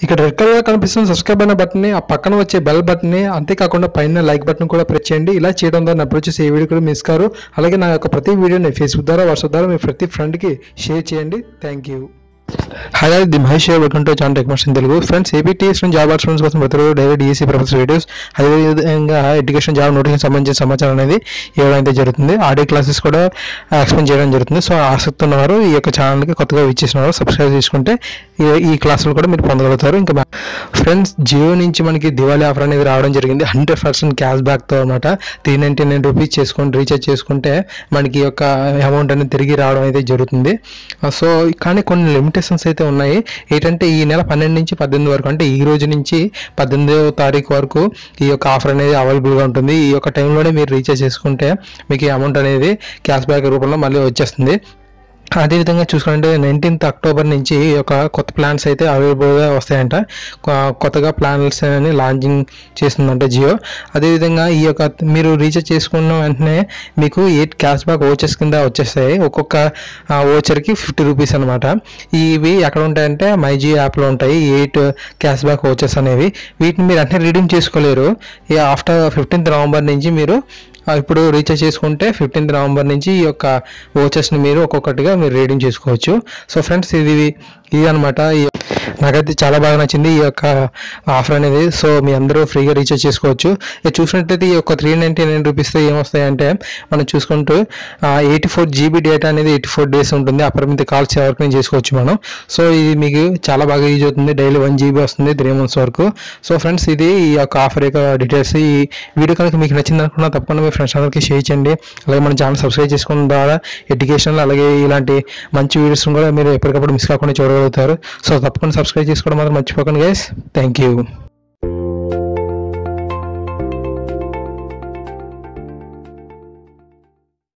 ఇక్కడ red colour కనిపిస్తున్న subscribe అనే బటన్ ని, ఆ పక్కన వచ్చే బెల్ బటన్ ని, అంతేకాకుండా పైన లైక్ బటన్ కూడా ప్రెస్ చేయండి. ఇలా చేయడం ద్వారా నా వచ్చేసి ఏ వీడియో కూడా మిస్ కారు. అలాగే నా యొక్క ప్రతి వీడియోని ఫేస్బుక్ ద్వారా, వాట్సాప్ ద్వారా మీ ప్రతి ఫ్రెండ్కి షేర్ చేయండి. Thank you. Hi, the Mahesh welcome to channel technology Telugu. Friends, APTS నుంచి జాబ్ ఆప్షన్స్ కోసం ప్రతిరోజు డైలీ డిఎస్సీ ప్రొఫెసర్ వీడియోస్, అదేవిధంగా ఎడ్యుకేషన్ జాబ్ నోటిఫికేషన్ సంబంధించిన సమాచారం అనేది ఇవ్వడం అయితే జరుగుతుంది. ఆడియో క్లాసెస్ కూడా ఎక్స్ప్లెయిన్ చేయడం జరుగుతుంది. సో ఆసక్తి ఉన్నవారు ఈ యొక్క ఛానల్కి కొత్తగా విచ్చేసినారు సబ్స్క్రైబ్ చేసుకుంటే ఈ క్లాసులు కూడా మీరు పొందగలుగుతారు. ఇంకా ఫ్రెండ్స్, జియో నుంచి మనకి దివాళీ ఆఫర్ అనేది రావడం జరిగింది. 100% క్యాష్ బ్యాక్తో అనమాట. 399 రూపీస్ చేసుకొని రీఛార్జ్ చేసుకుంటే మనకి ఈ యొక్క అమౌంట్ అనేది తిరిగి రావడం అయితే జరుగుతుంది. సో కానీ కొన్ని లిమిటేషన్స్ అయితే ఉన్నాయి. ఏంటంటే ఈ నెల 12 నుంచి 18 వరకు, అంటే ఈ రోజు నుంచి 18వ తారీఖు వరకు ఈ యొక్క ఆఫర్ అనేది అవైలబుల్గా ఉంటుంది. ఈ యొక్క టైంలోనే మీరు రీఛార్జ్ చేసుకుంటే మీకు ఈ అమౌంట్ అనేది క్యాష్ బ్యాక్ రూపంలో మళ్ళీ వచ్చేస్తుంది. అదేవిధంగా చూసుకుంటే 19th అక్టోబర్ నుంచి ఈ యొక్క కొత్త ప్లాన్స్ అయితే అవైలబుల్గా వస్తాయంట. కొత్తగా ప్లాన్స్ అని లాంచింగ్ చేస్తుందంట జియో. అదేవిధంగా ఈ యొక్క మీరు రీఛార్జ్ చేసుకున్న వెంటనే మీకు 8 క్యాష్ బ్యాక్ ఓచర్స్ కింద వచ్చేస్తాయి. ఒక్కొక్క ఓచర్కి 50 రూపీస్ అనమాట. ఇవి ఎక్కడ ఉంటాయంటే మై జియో యాప్లో ఉంటాయి 8 క్యాష్ బ్యాక్ ఓచర్స్ అనేవి. వీటిని మీరు వెంటనే రిడీమ్ చేసుకోలేరు. ఆఫ్టర్ 15th నవంబర్ నుంచి మీరు ఇప్పుడు రీఛార్జ్ చేసుకుంటే 15th నవంబర్ నుంచి ఈ యొక్క ఓచర్స్ని మీరు ఒక్కొక్కటిగా మీరు రీడింగ్ చేసుకోవచ్చు. సో ఫ్రెండ్స్, ఇది అనమాట. నాకైతే చాలా బాగా నచ్చింది ఈ యొక్క ఆఫర్ అనేది. సో మీ అందరూ ఫ్రీగా రీఛార్జ్ చేసుకోవచ్చు. ఇది చూసినట్లయితే ఈ యొక్క 399 రూపీస్తో ఏమొస్తాయంటే మనం చూసుకుంటూ 84 GB డేటా అనేది 84 డేస్ ఉంటుంది. అపరిమిత కాల్స్ వరకు చేసుకోవచ్చు మనం. సో ఇది మీకు చాలా బాగా యూజ్ అవుతుంది. డైలీ 1 GB వస్తుంది 3 months వరకు. సో ఫ్రెండ్స్, ఇది ఈ యొక్క ఆఫర్ యొక్క డీటెయిల్స్. ఈ వీడియో కనుక మీకు నచ్చింది అనుకున్నా తప్పకుండా మీ ఫ్రెండ్స్ అందరికీ షేర్ చేయండి. అలాగే మన ఛానల్ సబ్స్క్రైబ్ చేసుకోవడం ద్వారా ఎడ్యుకేషన్ అలాగే ఇలాంటి మంచి వీడియోస్ కూడా మీరు ఎప్పటికప్పుడు మిస్ కాకుండా చూడగలుగుతారు. సో తప్పకుండా సబ్స్క్రైబ్ చేసుకోవడం మాత్రం మర్చిపోకండి గైస్. Thank you.